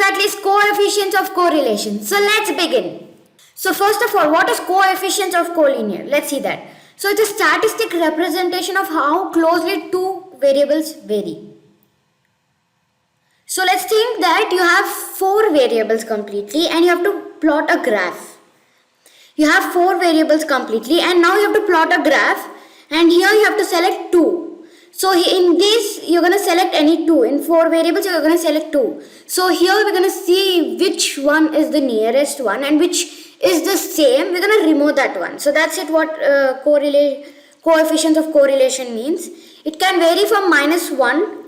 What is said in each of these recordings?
exactly is coefficients of correlation. So let's begin. So first of all, what is coefficients of collinear? Let's see that. So it's a statistic representation of how closely two variables vary. So let's think that you have four variables completely and you have to plot a graph. You have four variables completely and now you have to plot a graph, and here you have to select two. So in this you're going to select any two. In four variables you're going to select two. So here we're going to see which one is the nearest one and which is the same. We're going to remove that one. So that's it, what coefficients of correlation means. It can vary from -1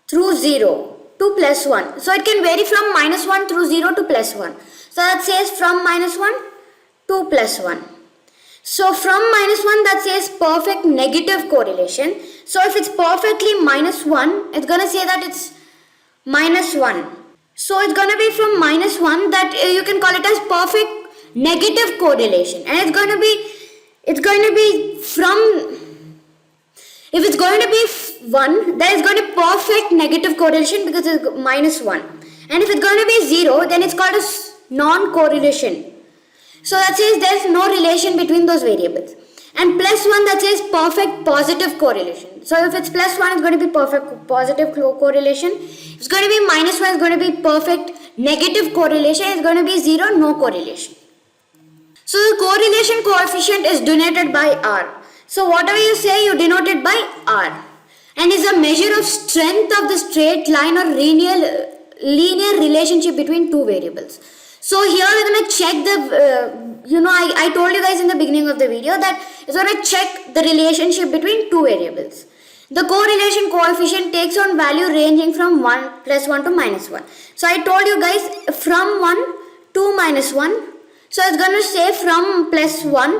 through 0 to +1. So it can vary from -1 through 0 to +1. So that says from -1 to +1. So from -1, that says perfect negative correlation. So if it's perfectly -1, it's going to say that it's -1. So it's going to be from -1, that you can call it as perfect negative correlation. And it's going to be from, if it's going to be 1, then it's going to be perfect negative correlation because it's -1. And if it's going to be 0, then it's called as non-correlation. So that says there's no relation between those variables. And +1, that says perfect positive correlation. So if it's +1, it's going to be perfect positive correlation. If it's going to be -1, it's going to be perfect negative correlation. It's going to be 0, no correlation. So the correlation coefficient is denoted by R. So whatever you say, you denote it by R. And is a measure of strength of the straight line or linear relationship between two variables. So here we're going to check the, I told you guys in the beginning of the video that it's going to check the relationship between two variables. The correlation coefficient takes on value ranging from +1 to -1. So I told you guys from 1 to -1. So it's going to say from +1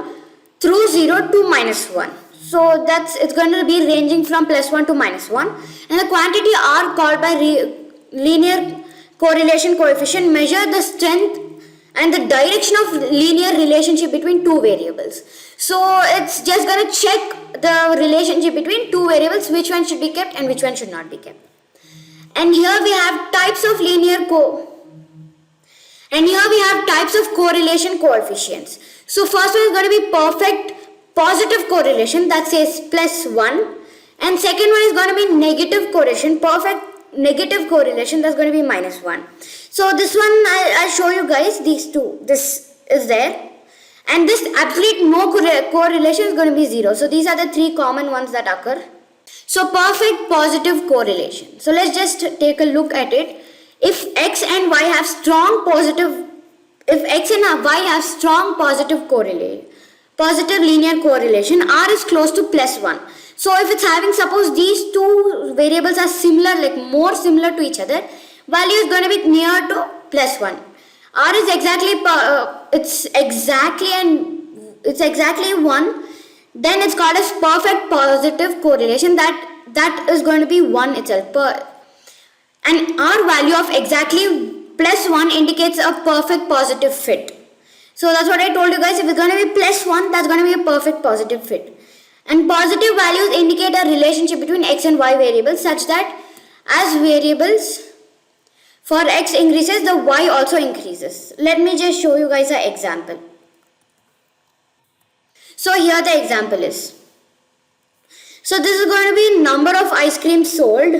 through 0 to -1. So it's going to be ranging from +1 to -1. And the quantity R, called by linear correlation coefficient, measure the strength and the direction of linear relationship between two variables. So it's just going to check the relationship between two variables, which one should be kept and which one should not be kept. And here we have types of correlation coefficients. So first one is going to be perfect positive correlation, that says +1, and second one is going to be negative correlation, perfect negative correlation, that's going to be -1. So this one I'll show you guys, these two, this is there, and this absolute no correlation is going to be 0. So these are the three common ones that occur. So perfect positive correlation, so let's just take a look at it. If X and Y have strong positive positive linear correlation, R is close to +1. So if it's having, suppose these two variables are similar, like more similar to each other, value is going to be near to +1. R is exactly 1, then it's called as perfect positive correlation, that is going to be 1 itself. And R value of exactly +1 indicates a perfect positive fit. So that's what I told you guys, if it's going to be +1, that's going to be a perfect positive fit. And positive values indicate a relationship between X and Y variables such that as variables for X increases, the Y also increases. Let me just show you guys an example. So here the example is. So this is going to be number of ice creams sold.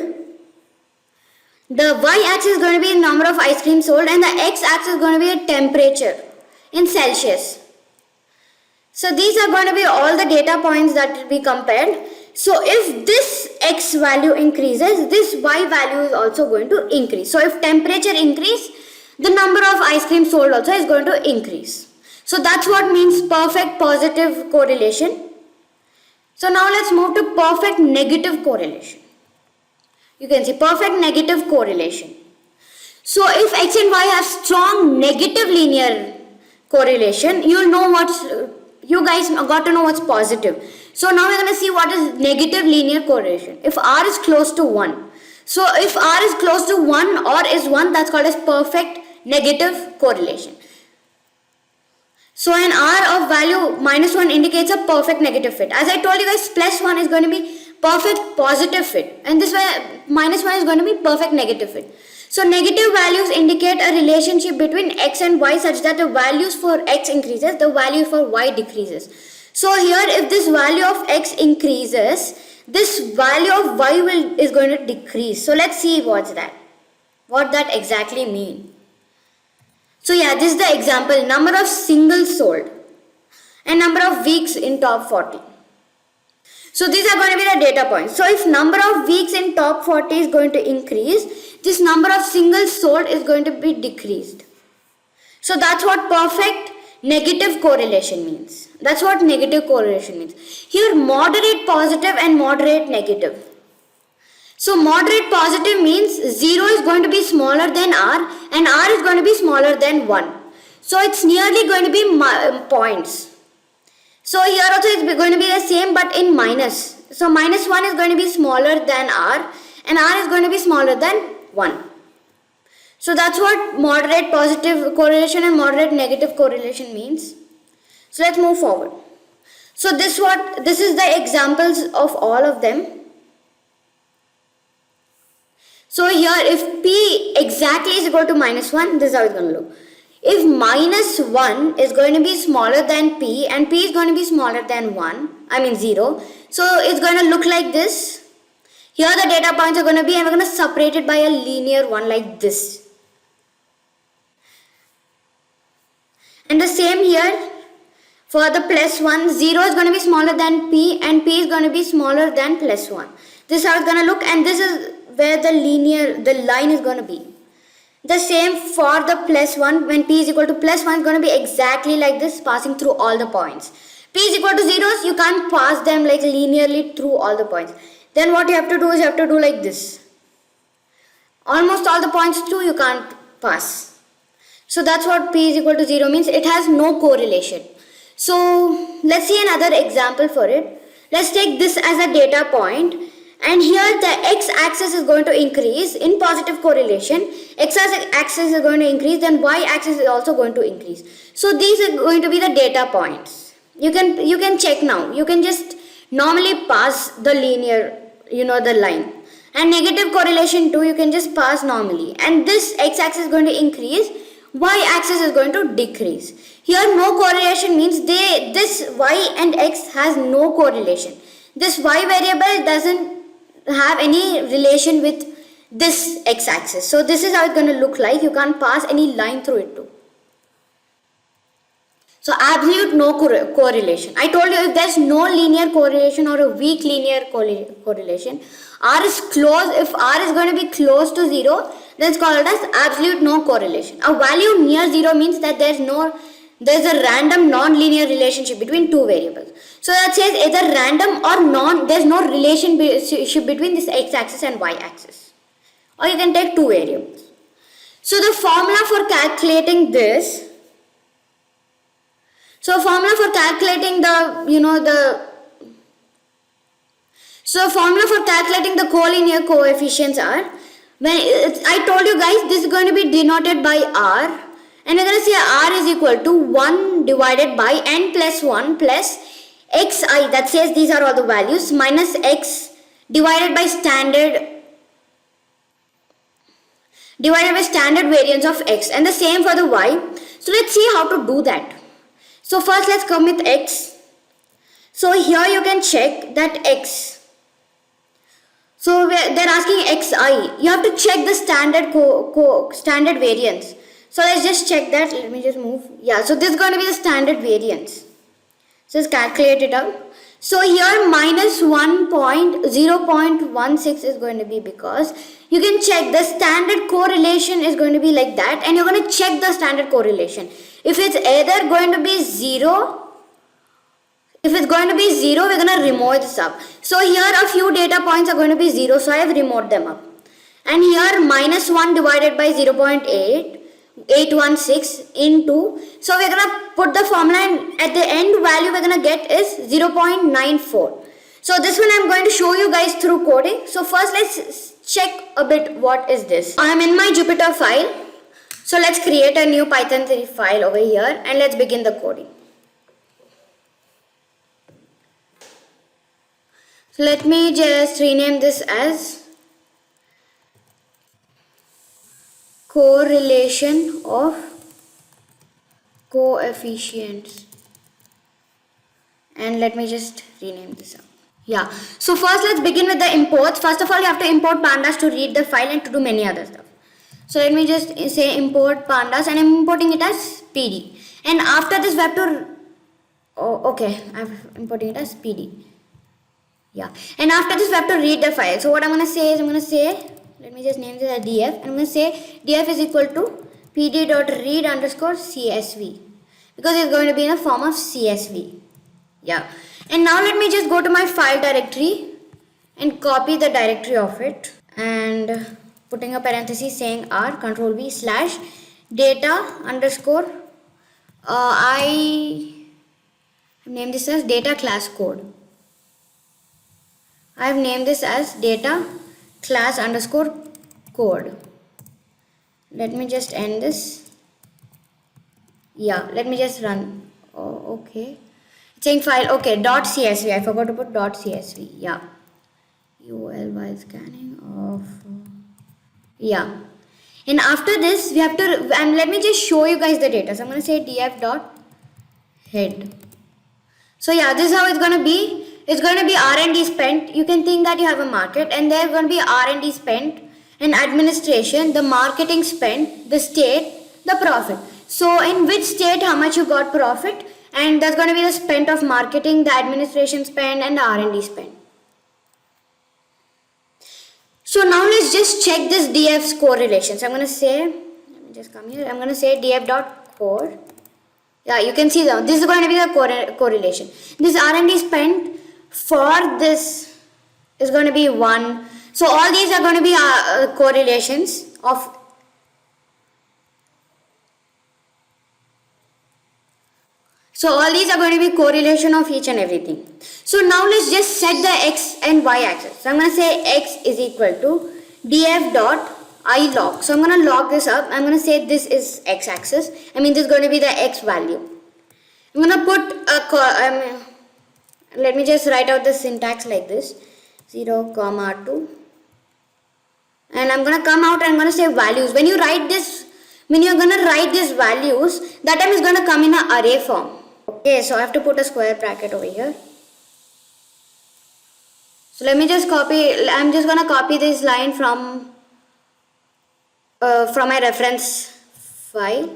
The Y-axis is going to be number of ice creams sold and the X-axis is going to be a temperature in Celsius. So these are going to be all the data points that will be compared. So if this X value increases, this Y value is also going to increase. So if temperature increase, the number of ice cream sold also is going to increase. So that's what means perfect positive correlation. So now let's move to perfect negative correlation. You can see perfect negative correlation. So if X and Y have strong negative linear correlation, you guys got to know what's positive. So now we're going to see what is negative linear correlation. If R is close to 1. So if R is close to 1 or is 1, that's called as perfect negative correlation. So an R of value -1 indicates a perfect negative fit. As I told you guys, +1 is going to be perfect positive fit, and this way minus 1 is going to be perfect negative fit. So negative values indicate a relationship between x and y such that the values for x increases, the value for y decreases. So here if this value of x increases, this value of y is going to decrease. So let's see what that exactly mean. So yeah, this is the example, number of singles sold and number of weeks in top 40. So these are going to be the data points. So if number of weeks in top 40 is going to increase, this number of singles sold is going to be decreased. So that's what perfect negative correlation means. That's what negative correlation means. Here moderate positive and moderate negative. So moderate positive means 0 is going to be smaller than r and r is going to be smaller than 1. So it's nearly going to be points. So here also it's going to be the same but in minus. So minus 1 is going to be smaller than r and r is going to be smaller than 1. So that's what moderate positive correlation and moderate negative correlation means. So let's move forward. So this is the examples of all of them. So here if p exactly is equal to minus 1, this is how it's going to look. If minus 1 is going to be smaller than p and p is going to be smaller than 0, so it's going to look like this. Here the data points are going to be, and we're going to separate it by a linear one like this. And the same here for the plus 1, 0 is going to be smaller than p and p is going to be smaller than plus 1. This is how it's going to look, and this is where the line is going to be. The same for the plus 1, when p is equal to plus 1 is going to be exactly like this, passing through all the points. P is equal to zeros, you can't pass them like linearly through all the points. Then what you have to do is you have to do like this. Almost all the points through you can't pass. So that's what p is equal to 0 means. It has no correlation. So let's see another example for it. Let's take this as a data point. And here the x-axis is going to increase in positive correlation. X-axis is going to increase, then y-axis is also going to increase. So these are going to be the data points. You can check now. You can just normally pass the linear, the line. And negative correlation too, you can just pass normally. And this x-axis is going to increase, y-axis is going to decrease. Here no correlation means this y and x has no correlation. This y variable doesn't have any relation with this x-axis. So this is how it's going to look like. You can't pass any line through it too. So absolute no correlation. I told you if there's no linear correlation or a weak linear correlation, r is close. If r is going to be close to 0, then it's called as absolute no correlation. A value near 0 means that there's a random non-linear relationship between two variables. So that says either random or there's no relationship between this x-axis and y-axis. Or you can take two variables. So the formula for calculating this, the formula for calculating the collinear coefficients are, I told you guys this is going to be denoted by r. And we're going to see r is equal to 1 divided by n plus 1 plus xi, that says these are all the values, minus x divided by standard variance of x, and the same for the y. So let's see how to do that. So first let's come with x. So here you can check that x. So they're asking xi. You have to check the standard variance. So let's just check that. Let me just move. Yeah, so this is going to be the standard variance. So let's calculate it out. So here minus 0.16 is going to be, because you can check the standard correlation is going to be like that, and you're going to check the standard correlation. If it's either going to be 0, we're going to remove this up. So here a few data points are going to be 0, so I have removed them up. And here minus 1 divided by 0.816 into, so we're going to put the formula, and at the end value we're going to get is 0.94. So this one I'm going to show you guys through coding. So first let's check a bit what is this. I'm in my Jupyter file. So let's create a new Python 3 file over here and let's begin the coding. So let me just rename this as correlation of coefficients, and let me just rename this up. Yeah, so first let's begin with the imports. First of all, you have to import pandas to read the file and to do many other stuff. So let me just say import pandas, and I'm importing it as PD. And after this we have to, I'm importing it as PD. Yeah, and after this we have to read the file. So what I'm going to say is, let me just name this as df, and I'm going to say df is equal to pd.read_csv, because it's going to be in the form of CSV. Yeah, and now let me just go to my file directory and copy the directory of it, and putting a parenthesis saying r control v slash data underscore I name this as data class code. I have named this as data class underscore code. Let me just end this. Yeah, let me just run. Oh, okay. It's saying file, okay, .csv. I forgot to put .csv. Yeah. UL while scanning of. Yeah. And after this, we have to, and let me just show you guys the data. So I'm going to say df.head. So yeah, this is how it's going to be. It's going to be R&D spent. You can think that you have a market, and there's going to be R&D spent, and administration, the marketing spent, the state, the profit. So in which state how much you got profit, and that's going to be the spent of marketing, the administration spend, and the R&D spend. So now let's just check this df's correlation. So I'm going to say, let me just come here. I'm going to say df.core. Yeah, you can see that this is going to be the correlation. This R&D spent for this is going to be 1. So all these are going to be correlations of. So all these are going to be correlation of each and everything. So now let's just set the x and y axis. So I'm going to say x is equal to df dot I log. So I'm going to log this up. I'm going to say this is x axis. I mean, this is going to be the x value. I'm going to put a, let me just write out the syntax like this. 0, 2. And I'm going to come out and I'm going to say values. When you write this, when you're going to write these values, that time is going to come in an array form. Okay, so I have to put a square bracket over here. So let me just copy, I'm just going to copy this line from my reference file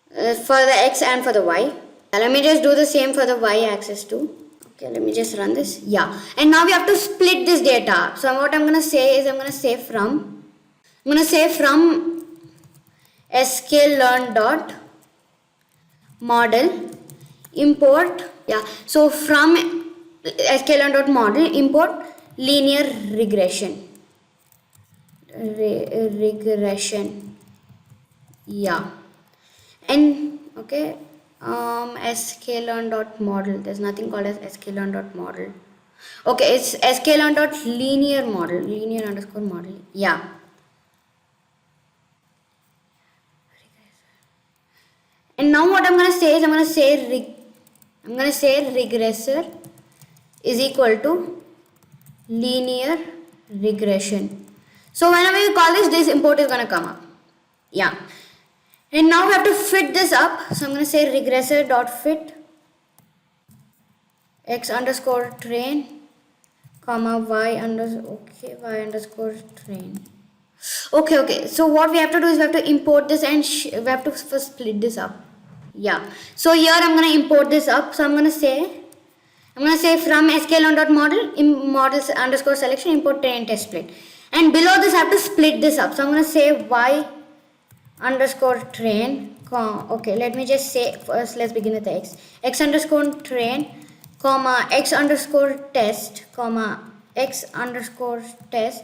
for the x and for the y. Let me just do the same for the y axis too. Okay, let me just run this. Yeah, and now we have to split this data. So what I'm going to say is, I'm going to say from sklearn dot model import. Yeah, so from sklearn dot model import linear regression. Regression. Yeah, and okay. Sklearn dot model. There's nothing called as sklearn dot model. Okay, it's sklearn dot linear model. Linear underscore model. Yeah. And now what I'm gonna say is, I'm gonna say regressor is equal to linear regression. So whenever you call this import is gonna come up. Yeah. And now we have to fit this up. So I'm going to say regressor dot fit x underscore train comma y underscore train. Okay. So what we have to do is we have to import this, and we have to first split this up. Yeah. So here I'm going to import this up. So I'm going to say from sklearn dot model models underscore selection import train test split. And below this I have to split this up. So I'm going to say y underscore train. Okay, let me just say first, let's begin with x underscore train comma x underscore test comma x underscore test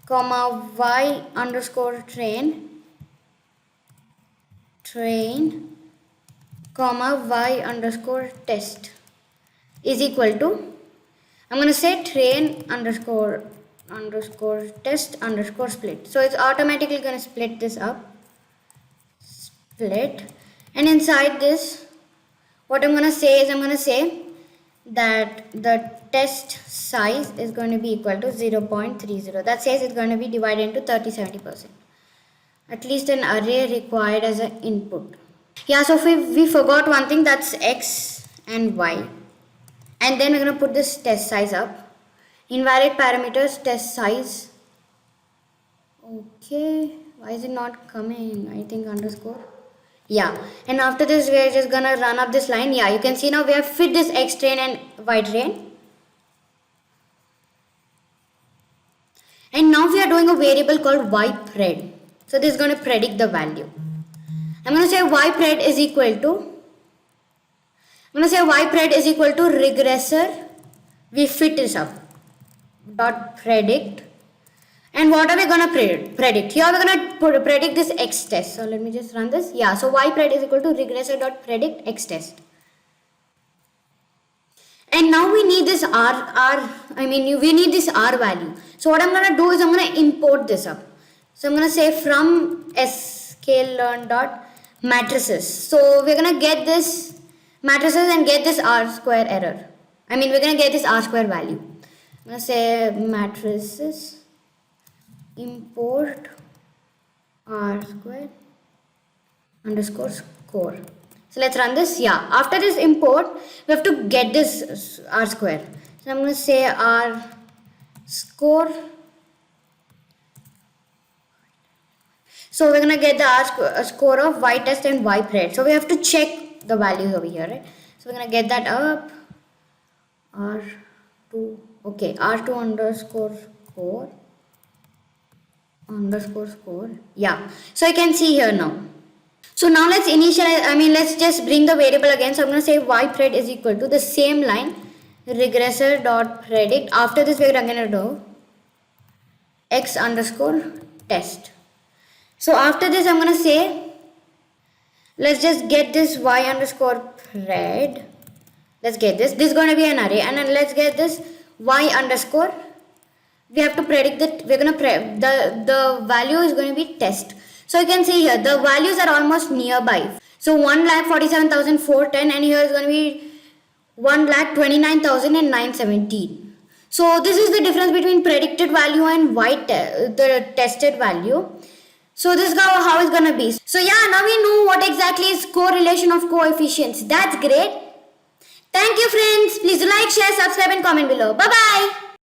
comma y underscore train comma y underscore test is equal to, I'm going to say train underscore test underscore split. So it's automatically going to split this up. And inside this, what I'm going to say is, I'm going to say that the test size is going to be equal to 0.30. That says it's going to be divided into 30-70%. At least an array required as an input. Yeah, so we forgot one thing, that's x and y. And then we're going to put this test size up. Invalid parameters, test size. Okay, why is it not coming? I think underscore. Yeah, and after this we are just gonna run up this line. Yeah, you can see now we have fit this x train and y train. And now we are doing a variable called ypred. So this is going to predict the value. I'm going to say ypred is equal to regressor. We fit this up. Dot predict. And what are we going to predict? Here we're going to predict this x test. So let me just run this. Yeah, so ypred is equal to regressor dot predict x test. And now we need this we need this r value. So what I'm going to do is I'm going to import this up. So I'm going to say from sklearn dot matrices. So we're going to get this matrices and get this r square error. We're going to get this r square value. I'm going to say matrices import r square underscore score. So let's run this. Yeah, after this import we have to get this r square. So I'm going to say r score. So we're going to get the score of y test and ypred. So we have to check the values over here, right? So we're going to get that up. R2, okay, R2 underscore score. Yeah, so you can see here now. So now let's initialize, let's just bring the variable again. So I'm going to say ypred is equal to the same line, regressor dot predict. After this we're going to do x underscore test. So after this I'm going to say, let's just get this y underscore pred. Let's get this. This is going to be an array, and then let's get this y underscore. We have to predict that we're going to the value is going to be test. So you can see here the values are almost nearby. So 1,47,410 and here is going to be 1,29,917. So this is the difference between predicted value and the tested value. So this is how it's going to be. So yeah, now we know what exactly is correlation of coefficients. That's great. Thank you friends. Please like, share, subscribe and comment below. Bye bye.